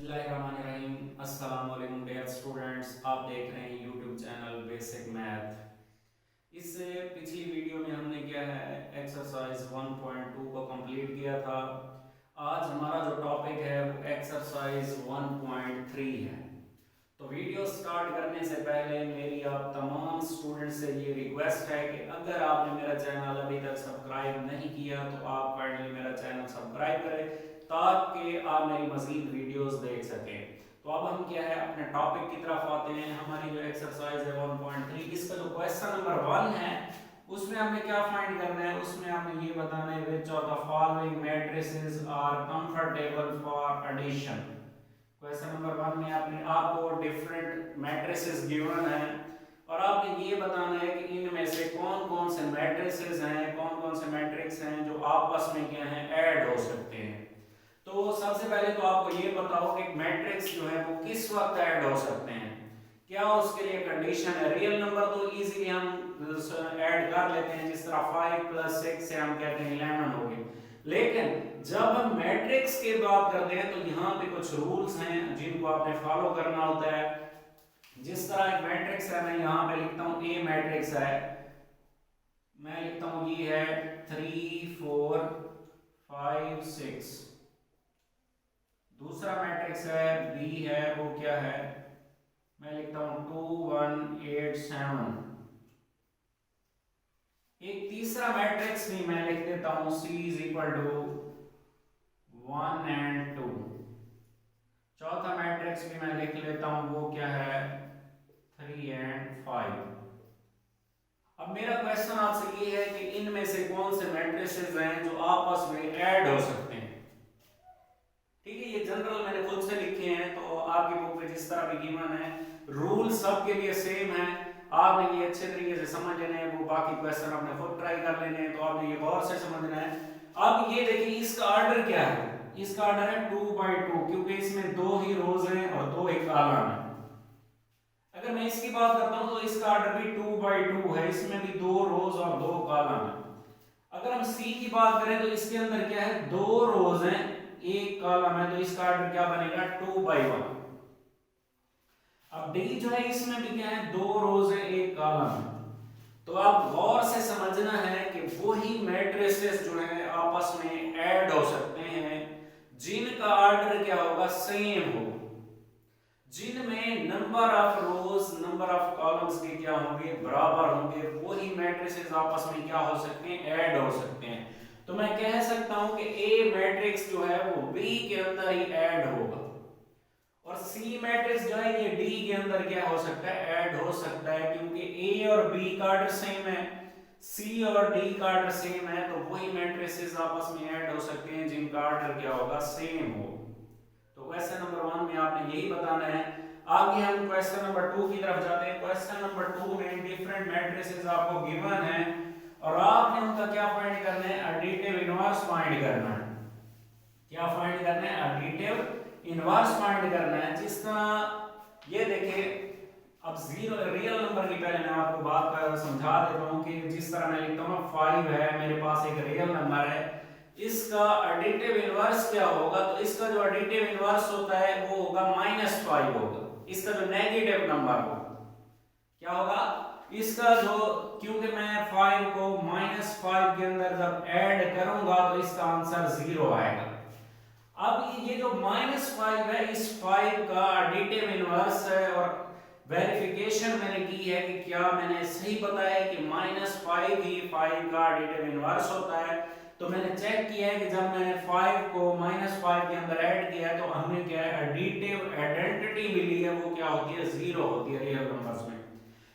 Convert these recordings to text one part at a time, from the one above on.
बिस्मिल्लाहिर्रहमानिर्रहीम। अस्सलाम वालेकुम डियर स्टूडेंट्स, आप देख रहे हैं यूट्यूब चैनल बेसिक मैथ। इससे पिछली वीडियो में हमने क्या है एक्सरसाइज 1.2 को कंप्लीट किया था। आज हमारा जो टॉपिक है वो एक्सरसाइज 1.3 है। तो वीडियो स्टार्ट करने से पहले मेरी आप तमाम स्टूडेंट्स से ये रिक्वेस्ट है कि अगर आपने मेरा चैनल अभी तक सब्सक्राइब नहीं किया तो आप काइंडली मेरा चैनल सब्सक्राइब करें ताकि आप मेरी मज़ीद वीडियोस देख सकें। तो अब हम क्या है अपने टॉपिक की तरफ आते हैं। हमारी जो एक्सरसाइज है 1.3, इसका जो क्वेश्चन नंबर 1 है उसमें हमें क्या फाइंड करना है, उसमें हमें ये बताना है which of the following matrices are comfortable for addition. Question number 1 में आपको डिफरेंट मैट्रिसेस गिवन है और आपने ये बताना है कि इनमें से कौन कौन से मैट्रिसेस हैं, कौन कौन से मैट्रिक्स हैं जो आपस में क्या हैं ऐड हो सकते हैं। तो सबसे पहले तो आपको ये बताओ कि मैट्रिक्स जो है वो किस वक्त ऐड हो सकते हैं, क्या उसके लिए कंडीशन है। रियल नंबर तो इजीली हम ऐड कर लेते हैं, जिस तरह 5 + 6 से हम कहते हैं 11 हो गए। लेकिन जब हम मैट्रिक्स की बात करते हैं तो यहाँ पे कुछ रूल्स हैं जिनको आपने फॉलो करना होता है। जिस तरह एक मैट्रिक्स है, मैं यहाँ पे लिखता हूँ ए मैट्रिक्स है, मैं लिखता हूँ ये है 3 4 5 6। दूसरा मैट्रिक्स है बी है, वो क्या है, मैं लिखता हूं 2 1 8 7। एक तीसरा मैट्रिक्स भी मैं लिख देता हूं C = 1 and 2। चौथा मैट्रिक्स भी मैं लिख लेता हूं, वो क्या है 3 and 5। अब मेरा क्वेश्चन आपसे ये है कि इनमें से कौन से मैट्रिसेस हैं जो आपस में ऐड हो सकते हैं। ठीक है, ये जनरल मैंने खुद से लिखे हैं, तो आपकी बुक में जिस तरह भी गिवन है रूल सबके लिए सेम है। आपने ये अच्छे तरीके से समझ लेने हैं, वो बाकी क्वेश्चन आपने खुद ट्राई कर लेने हैं, तो आपने ये गौर से समझना है। अब ये देखिए इसका ऑर्डर क्या है, इसका ऑर्डर है 2/2, क्योंकि इसमें 2 ही रोज हैं और 2 ही कॉलम है। अगर मैं इसकी बात करता हूं तो इसका ऑर्डर भी 2/2 है, इसमें भी 2 रोज और 2 कॉलम है। अगर हम सी की बात करें तो इसके अंदर क्या है 2 रोज हैं, एक कॉलम है, तो इसका ऑर्डर क्या बनेगा 2/1। अब डी जो है इसमें भी क्या है 2 रोज है, एक कॉलम है। तो आप गौर से समझना है कि वही मैट्रिसेस जो है आपस में ऐड हो सकते हैं जिनका ऑर्डर क्या होगा सेम हो, जिनमें number of rose number of columns के क्या होंगे बराबर होंगे, वही मैट्रिसेस आपस में क्या हो सकते हैं ऐड हो सकते हैं। तो मैं कह सकता हूं कि ए मैट्रिक्स जो है वो बी के अंदर ही ऐड होगा और सी मैट्रिक्स जो है ये डी के अंदर क्या हो सकता है ऐड हो सकता है, क्योंकि ए और बी का ऑर्डर सेम है, सी और डी का ऑर्डर सेम है, तो वही मैट्रिसेस आपस में ऐड हो सकते हैं जिनका ऑर्डर क्या होगा सेम हो। तो क्वेश्चन नंबर 1 में आपने यही बताना है। आगे हम क्वेश्चन नंबर 2 की तरफ जाते हैं। क्वेश्चन नंबर 2 में डिफरेंट मैट्रिसेस आपको गिवन है और आपने उनका क्या फाइंड करना है, एडिटिव इनवर्स फाइंड करना है। क्या फाइंड करना है, एडिटिव इनवर्स फाइंड करना है। जिस तरह ये देखिए, अब जीरो रियल नंबर की पहले मैं आपको बात कर समझा देता हूं कि जिस तरह मैं लिखता हूं 5 है मेरे पास एक रियल नंबर है, इसका एडिटिव इनवर्स क्या होगा, तो इसका जो एडिटिव इनवर्स होता है वो होगा -5 होगा। इसका जो नेगेटिव नंबर होगा क्या होगा, इसका जो, क्योंकि मैं 5 को -5 के अंदर जब ऐड करूंगा तो इसका आंसर 0 आएगा। अब ये जो -5 है इस 5 का एडिटिव इनवर्स है और वेरिफिकेशन मैंने की है कि क्या मैंने सही बताया कि -5 ही 5 का एडिटिव इनवर्स होता है। तो मैंने चेक किया है कि जब मैंने 5 को -5 के अंदर ऐड किया है तो हमें क्या है एडिटिव आइडेंटिटी मिली है, वो क्या होती है 0 होती है रियल नंबर्स में।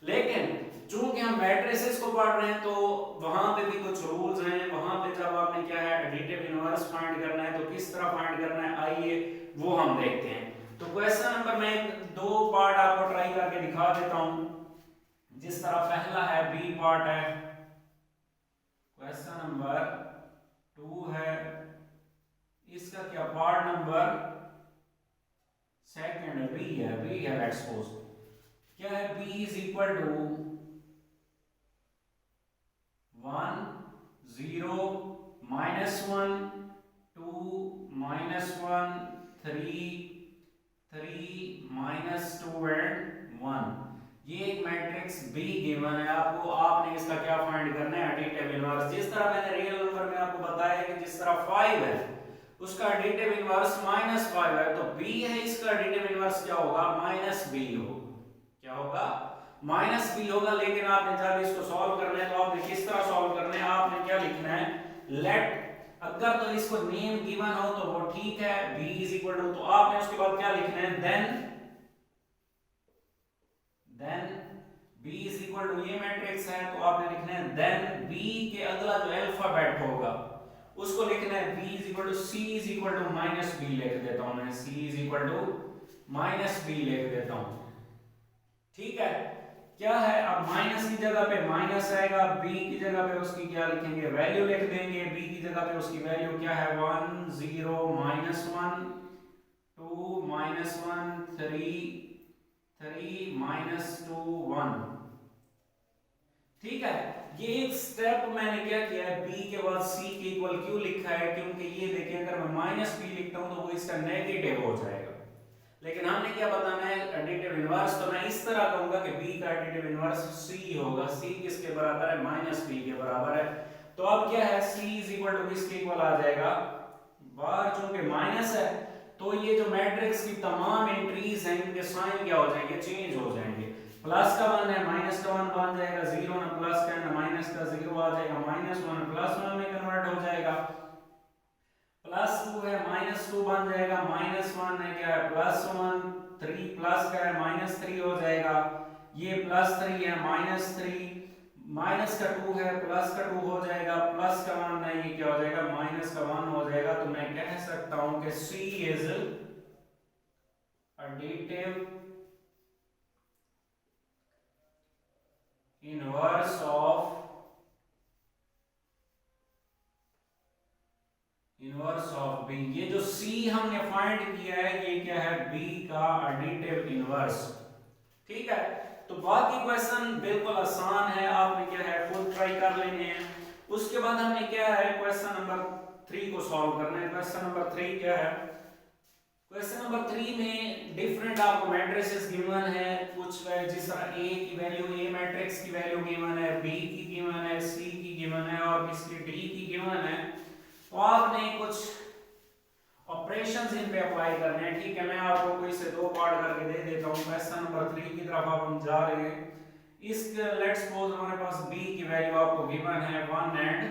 लेकिन चूंकि हम मैट्रिसेस को पढ़ रहे हैं तो वहां पे भी कुछ रूल्स हैं, वहां पे जब आपने क्या है एडिटिव इनवर्स फाइंड करना है तो किस तरह फाइंड करना है, आइए वो हम देखते हैं। तो क्वेश्चन नंबर में 2 पार्ट आपको ट्राई करके दिखा देता हूं। जिस तरह पहला है बी पार्ट है, क्वेश्चन नंबर 2 है, इसका क्या पार्ट नंबर सेकंड है, बी है लेट्स सपोज क्या है, b = 1 0 -1 2 -1 3 3 -2 एंड 1। ये एक मैट्रिक्स B गिवन है आपको, आपने इसका क्या फाइंड करना है, एडिटिव इनवर्स। जिस तरह मैंने रियल नंबर में आपको बताया कि जिस तरह 5 है उसका एडिटिव इनवर्स -5 है, तो B है इसका एडिटिव इनवर्स क्या होगा, -B होगा। क्या होगा, -B होगा। लेकिन आपने जब इसको सॉल्व करना है तो आपने किस तरह सॉल्व करना है, आपने क्या लिखना है, लेट, अगर तो इसको नेम गिवन हो तो वो ठीक है, b इज इक्वल टू, तो आपने उसके बाद क्या लिखना है, then b is equal to, ये मैट्रिक्स है तो आपने लिखना है देन b के अगला जो अल्फाबेट होगा उसको लिखना है b is equal to, c is equal to -b लिख देता हूं मैं, c is equal to -b लिख देता हूं। ठीक है, क्या है, अब माइनस की जगह पे माइनस आएगा, b की जगह पे उसकी क्या लिखेंगे, वैल्यू लिख देंगे। b की जगह पे उसकी वैल्यू क्या है, 1 0 -1 2 -1 3 -2 1। ठीक है, ये एक स्टेप मैंने क्या किया है, b के बाद c के इक्वल क्यों लिखा है, क्योंकि ये देखिए अगर मैं -b लिखता हूं तो वो इसका नेगेटिव हो जाएगा। लेकिन हमने क्या बताना है, एडिटिव इनवर्स, तो मैं इस तरह कहूंगा कि b का एडिटिव इनवर्स c होगा। c किसके बराबर है, -b के बराबर है। तो अब क्या है, c इज इक्वल टू किसके इक्वल आ जाएगा, बाहर चूंकि माइनस है तो ये जो मैट्रिक्स की तमाम एंट्रीज हैं इनके साइन क्या हो जाएंगे, चेंज हो जाएंगे। प्लस का 1 है माइनस का 1 बन जाएगा, 0 ना प्लस का है ना माइनस का 0 आ जाएगा, -1 +1 में कन्वर्ट हो जाएगा, +2 है -2 बन जाएगा, -1 है क्या है +1, 3 प्लस का है -3 हो जाएगा, ये +3 है -3, माइनस का 2 है प्लस का 2 हो जाएगा, प्लस का 1 है ये क्या हो जाएगा, माइनस का 1 हो जाएगा। तो मैं कह सकता हूं कि C is additive inverse of B। ये जो C हमने फाइंड किया है ये क्या है, B का एडिटिव इनवर्स। ठीक है, तो बाकी क्वेश्चन बिल्कुल आसान है, आपने क्या है खुद ट्राई कर लेने हैं। उसके बाद हमने क्या है क्वेश्चन नंबर 3 को सॉल्व करना है। क्वेश्चन नंबर 3 क्या है, क्वेश्चन नंबर 3 में डिफरेंट आपको मैट्रिसेस गिवन है, कुछ जिस तरह A की वैल्यू, A मैट्रिक्स की वैल्यू गिवन है, B की गिवन है, C की गिवन है और किसकी D की गिवन है। तो आपने कुछ ऑपरेशंस इन पे अप्लाई करने हैं। ठीक है, मैं आपको कोई से 2 पार्ट करके दे देता हूं। क्वेश्चन नंबर 3 की तरफ आप हम जा रहे हैं। इस लेट्स सपोज हमारे पास b की वैल्यू आपको गिवन है 1 एंड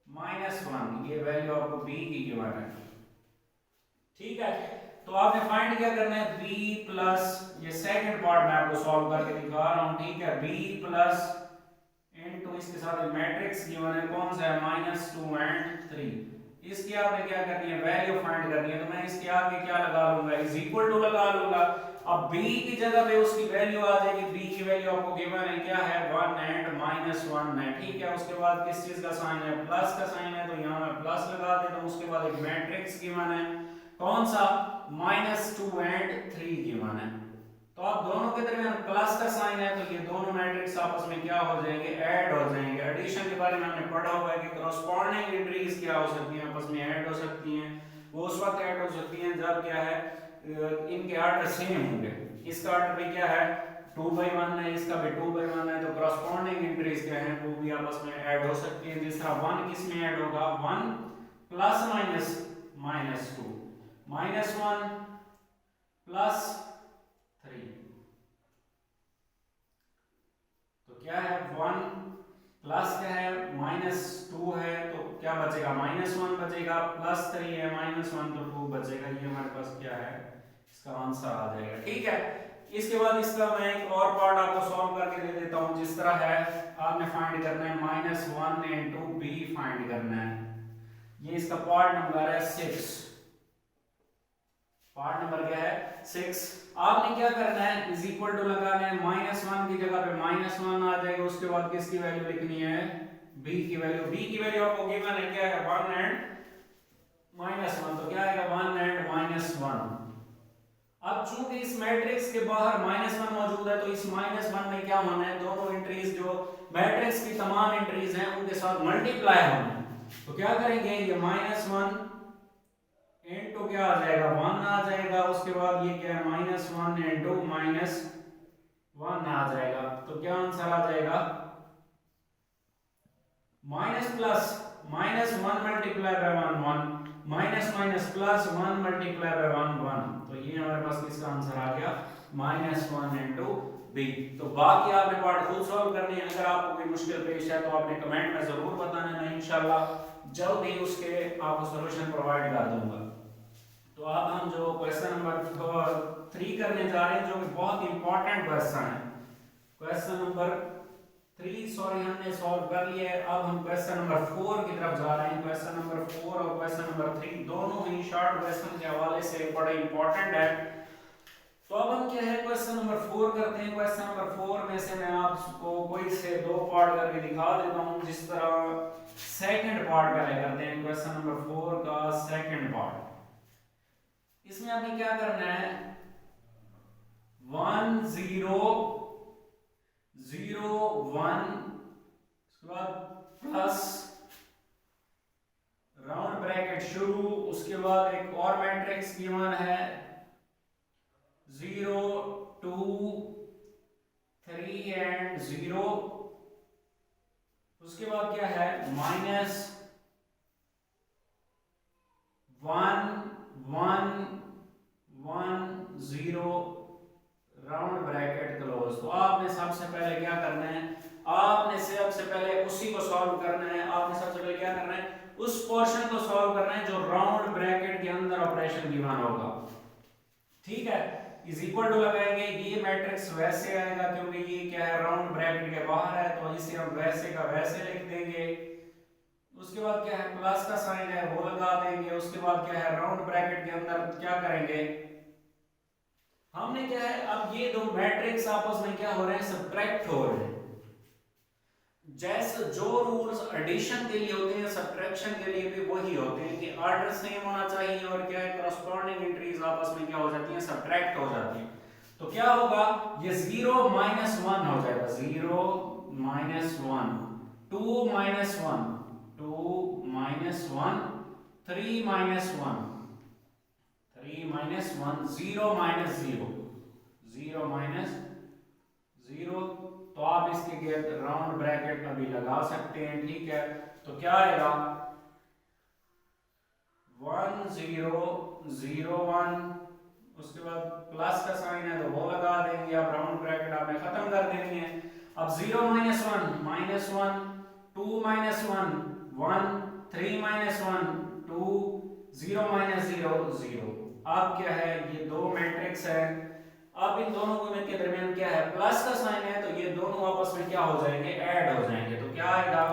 -1, ये वैल्यू आपको b की गिवन है। ठीक है, तो आपने फाइंड क्या करना है, b प्लस, ये सेकंड पार्ट मैं आपको सॉल्व करके दिखा रहा हूं। ठीक है, b प्लस इनटू इसके साथ मैट्रिक्स गिवन है, कौन सा है, -2 एंड 3। इसकी आपने क्या करनी है, वैल्यू फाइंड करनी है। तो मैं इसके आगे क्या लगा लूंगा, इज इक्वल टू लगा लूंगा। अब b की जगह पे उसकी वैल्यू आ जाएगी, b की वैल्यू आपको गिवन है क्या है, 1 एंड -1 है। ठीक है, उसके बाद किस चीज का साइन है, प्लस का साइन है, तो यहां मैं प्लस लगा देता हूं। उसके बाद एक मैट्रिक्स गिवन है, कौन सा, -2 एंड 3 गिवन है। तो अब दोनों के दरमियान प्लस का साइन है तो ये दोनों मैट्रिक्स आपस में क्या हो जाएंगे, ऐड हो जाएंगे। एडिशन के बारे में हमने पढ़ा हुआ है कि कॉरस्पॉन्डिंग एंट्रीज क्या हो सकती हैं, आपस में ऐड हो सकती हैं। वो उस वक्त ऐड हो सकती हैं जब क्या है, इनके आर्डर सेम होंगे। इसका आर्डर भी क्या है 2/1 है, इसका भी 2/1 है, तो कॉरस्पॉन्डिंग एंट्रीज क्या है वो भी आपस में ऐड हो सकती हैं। जिस तरह 1 किस में ऐड होगा, 1 प्लस माइनस -2, -1 प्लस 3, तो क्या है 1 प्लस क्या है -2 है, तो क्या बचेगा, -1 बचेगा, +3 है, -1 तो 2 बचेगा। ये हमारे पास क्या है, इसका आंसर आ जाएगा। ठीक है, इसके बाद इसका मैं एक और पार्ट आपको सॉल्व करके दे देता हूं। जिस तरह है आपने फाइंड करना है -1 इनटू b फाइंड करना है। ये इसका पार्ट नंबर है 6। पार्ट नंबर क्या है 6। आपने क्या करना है, इज इक्वल टू लगाना है, -1 की जगह पे -1 आ जाएगा। उसके बाद किसकी वैल्यू लिखनी है, b की वैल्यू। b की वैल्यू आपको गिवन है क्या है, 1 एंड -1, तो क्या आएगा 1 एंड -1। अब चूंकि इस मैट्रिक्स के बाहर -1 मौजूद है तो इस -1 में क्या होना है, दोनों एंट्रीज जो मैट्रिक्स की तमाम एंट्रीज हैं उनके साथ मल्टीप्लाई होना है। तो क्या करेंगे, ये -1 इनटू क्या आ जाएगा 1 आ जाएगा, उसके बाद ये क्या है -1 इंटू -1 आ जाएगा। तो क्या आंसर आ जाएगा minus plus -1 multiply by 1 1 minus minus plus 1 multiply by 1 1। तो ये हमारे पास किसका आंसर आ गया -1 इंटू बी। तो बाकी आपने पार्ट खुद सॉल्व करनी है। अगर आपको कोई मुश्किल पेश है तो आपने कमेंट में जरूर बताना, मैं इंशाल्लाह जल्द ही उसके आपको सॉल्यूशन प्रोवाइड कर दूंगा। तो अब हम जो क्वेश्चन नंबर 3 करने जा रहे हैं, जो कि बहुत इंपॉर्टेंट क्वेश्चन है। क्वेश्चन नंबर 3 सॉरी हमने सॉल्व कर लिया है। अब हम क्वेश्चन नंबर 4 की तरफ जा रहे हैं। क्वेश्चन नंबर 4 और क्वेश्चन नंबर 3 दोनों ही शॉर्ट क्वेश्चन के हवाले से बड़े इंपॉर्टेंट है। तो अब हम क्या है क्वेश्चन नंबर 4 करते हैं। क्वेश्चन नंबर 4 में से मैं आपको कोई से दो पार्ट करके दिखा देता हूं। जिस तरह सेकंड पार्ट पहले करते हैं, क्वेश्चन नंबर 4 का सेकंड पार्ट। इसमें आपने क्या करना है 1 0 0 1 उसके बाद प्लस राउंड ब्रैकेट शुरू, उसके बाद एक और मैट्रिक्स गिवन है 0 2 3 एंड 0। उसके बाद क्या है -1 1 1 0 राउंड ब्रैकेट क्लोज। तो आपने सबसे पहले क्या करना है, आपने सबसे पहले उसी को सॉल्व करना है। आपने सबसे पहले क्या करना है उस पोर्शन को सॉल्व करना है जो राउंड ब्रैकेट के अंदर ऑपरेशन गिवन होगा। ठीक है, इज इक्वल टू लगाएंगे। ये मैट्रिक्स वैसे आएगा क्योंकि ये क्या है राउंड ब्रैकेट के बाहर है, तो इसे हम वैसे का वैसे लिख देंगे। उसके बाद क्या है प्लस का साइन है वो लगा देंगे। उसके बाद क्या है राउंड ब्रैकेट के अंदर क्या करेंगे हमने क्या है, अब ये दो मैट्रिक्स आपस में क्या हो रहे हैं सब्ट्रैक्ट हो रहे हैं। जैसे जो रूल्स एडिशन के लिए होते हैं सब्ट्रैक्शन के लिए भी वही होते हैं कि ऑर्डर सेम होना चाहिए और क्या है करस्पॉन्डिंग एंट्रीज आपस में क्या हो जाती हैं सब्ट्रैक्ट हो जाती हैं। तो क्या होगा ये 0 -1 हो जाएगा 0 -1 2 -1 2 -1 3 -1 3 -1 0 -0 0 -0। तो आप इसके राउंड ब्रैकेट अभी लगा सकते हैं। ठीक है, तो क्या आएगा 1 0 0 1। उसके बाद प्लस का साइन है तो वो लगा देंगे। अब राउंड ब्रैकेट आपने खत्म कर देनी है। अब 0 -1 -1 2 -1 1 3 -1 2 0 -0 0। अब क्या है ये दो मैट्रिक्स है। अब इन दोनों के दरमियान क्या है प्लस का साइन है, तो ये दोनों आपस में क्या हो जाएंगे ऐड हो जाएंगे। तो क्या आएगा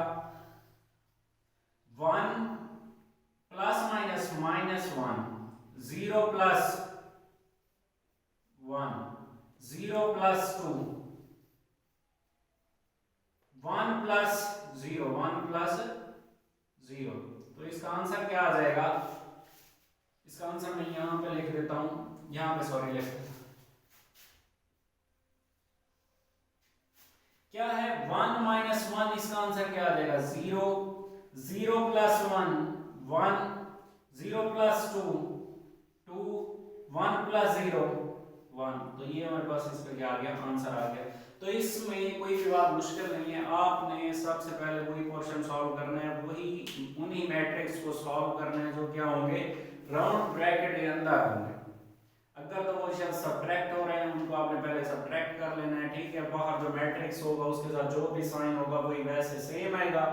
1 plus minus -1 0 plus 1 0 plus 2 1 plus 0 1 plus 0। तो इसका आंसर क्या आ जाएगा, इसका आंसर मैं यहां पे लिख देता हूं, यहां पे सॉरी लिख देता हूं। क्या है 1 -1, इसका आंसर क्या आ जाएगा 0 0 प्लस 1 1 0 प्लस 2 2 1 प्लस 0 1। तो ये हमारे पास इसका क्या आ गया आंसर आ गया। तो इसमें कोई भी बात मुश्किल नहीं है। आपने सबसे पहले वही पोर्शन सॉल्व करना है, वही उन्हीं मैट्रिक्स को सॉल्व करना है जो क्या होंगे राउंड ब्रैकेट के अंदर होंगे। अगर तो वो शायद सब्ट्रैक्ट हो रहे हैं उनको आपने पहले सब्ट्रैक्ट कर लेना है। ठीक है, बाहर जो मैट्रिक्स होगा उसके साथ जो भी साइन होगा वही वैसे सेम आएगा।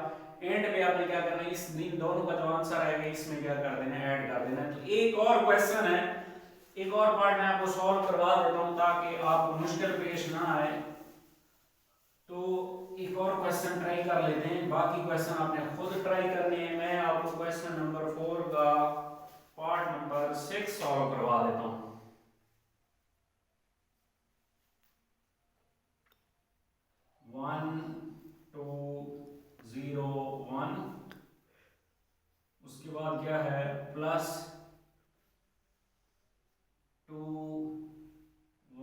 एंड में आपने क्या करना है इस इन दोनों का जो आंसर आएगा इसमें क्या कर देना है ऐड कर देना है। तो एक और क्वेश्चन है, एक और पार्ट मैं आपको सॉल्व करवा देता हूं ताकि आपको मुश्किल पेश ना आए। तो एक और क्वेश्चन ट्राई कर लेते हैं, बाकी क्वेश्चन आपने खुद ट्राई करने हैं। मैं आपको क्वेश्चन नंबर 4 का पार्ट नंबर 6 सॉल्व करवा देता हूं। 1 2 0 1। उसके बाद क्या है प्लस 2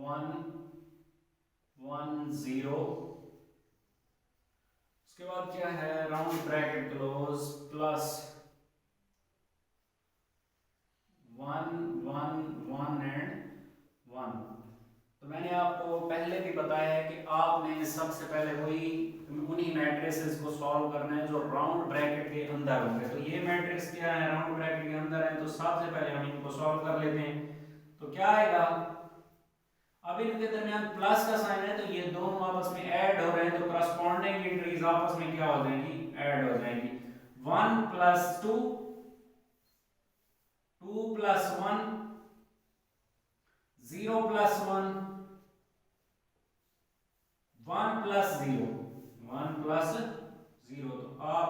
1 1 0। उसके बाद क्या है round bracket close plus 1 1 1 and 1। तो मैंने आपको पहले भी बताया है कि आपने सबसे पहले उन्हीं मैट्रिसेस को सॉल्व करना है जो राउंड ब्रैकेट के अंदर होंगे। तो ये मैट्रिक्स क्या है, राउंड ब्रैकेट के अंदर है, तो सबसे पहले हम इनको सॉल्व कर लेते हैं। तो क्या आएगा, अब इनके दरमियान प्लस का साइन है तो ये दोनों आपस में ऐड हो रहे हैं, तो करस्पॉन्डिंग एंट्रीज आपस में क्या हो जाएंगी, ऐड हो जाएंगी। 1 + 2, 2 + 1, 0 + 1, 1 + 0, 1 + 0। तो आप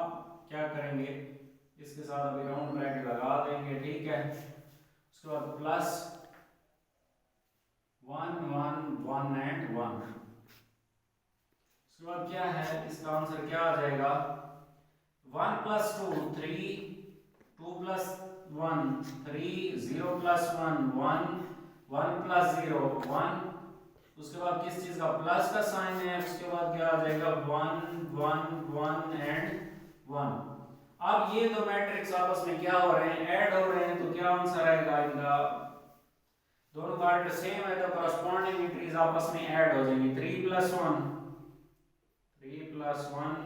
क्या करेंगे, इसके साथ अभी राउंड ब्रैकेट लगा देंगे, ठीक है। उसके बाद प्लस 1 1 1 एंड 1। उसके बाद क्या है, इसका आंसर क्या आ जाएगा, 1 + 2 3, 2 + 1 3, 0 + 1 1, 1 + 0 1। उसके बाद किस चीज का, प्लस का साइन है, उसके बाद क्या आ जाएगा 1 1 1 एंड 1। अब ये दो मैट्रिक्स आपस में क्या हो रहे हैं, ऐड हो रहे हैं, तो क्या आंसर आएगा इनका, दोनों पार्ट सेम है तो करस्पॉन्डिंग एंट्रीज आपस में ऐड हो जाएंगी। 3 + 1, 3 + 1,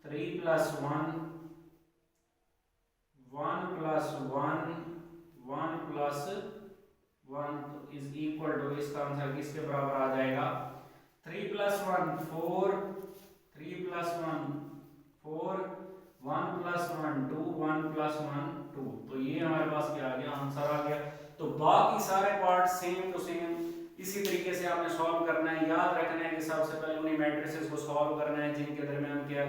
3 + 1, 1 + 1, 1 + 1 इज इक्वल टू, इसका आंसर किसके बराबर आ जाएगा, 3 + 1 4, 3 + 1 4, 1 + 1 2, 1 + 1 2। तो ये हमारे पास क्या आ गया, आंसर आ गया। तो बाकी सारे पार्ट सेम टू सेम इसी तरीके से आपने सॉल्व करना है। याद रखना है कि सबसे पहले उन्हीं मैट्रिसेस को सॉल्व करना है जिनके दरमियान क्या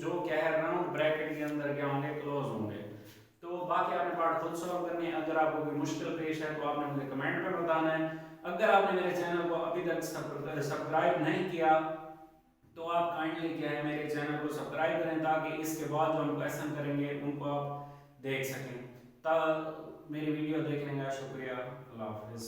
जो क्या है राउंड ब्रैकेट के अंदर क्या होंगे, क्लोज होंगे। तो बाकी आपने पार्ट खुद सॉल्व करने हैं। अगर आपको कोई मुश्किल पेश है तो आपने मुझे कमेंट में बताना है। अगर आपने मेरे चैनल को अभी तक सब्सक्राइब नहीं किया तो आप काइंडली क्या है मेरे चैनल को सब्सक्राइब करें, ताकि इसके बाद जो हम क्वेश्चन करेंगे उनको आप देख सकें। तब मेरी वीडियो देखने का शुक्रिया। अल्लाह हाफिज़।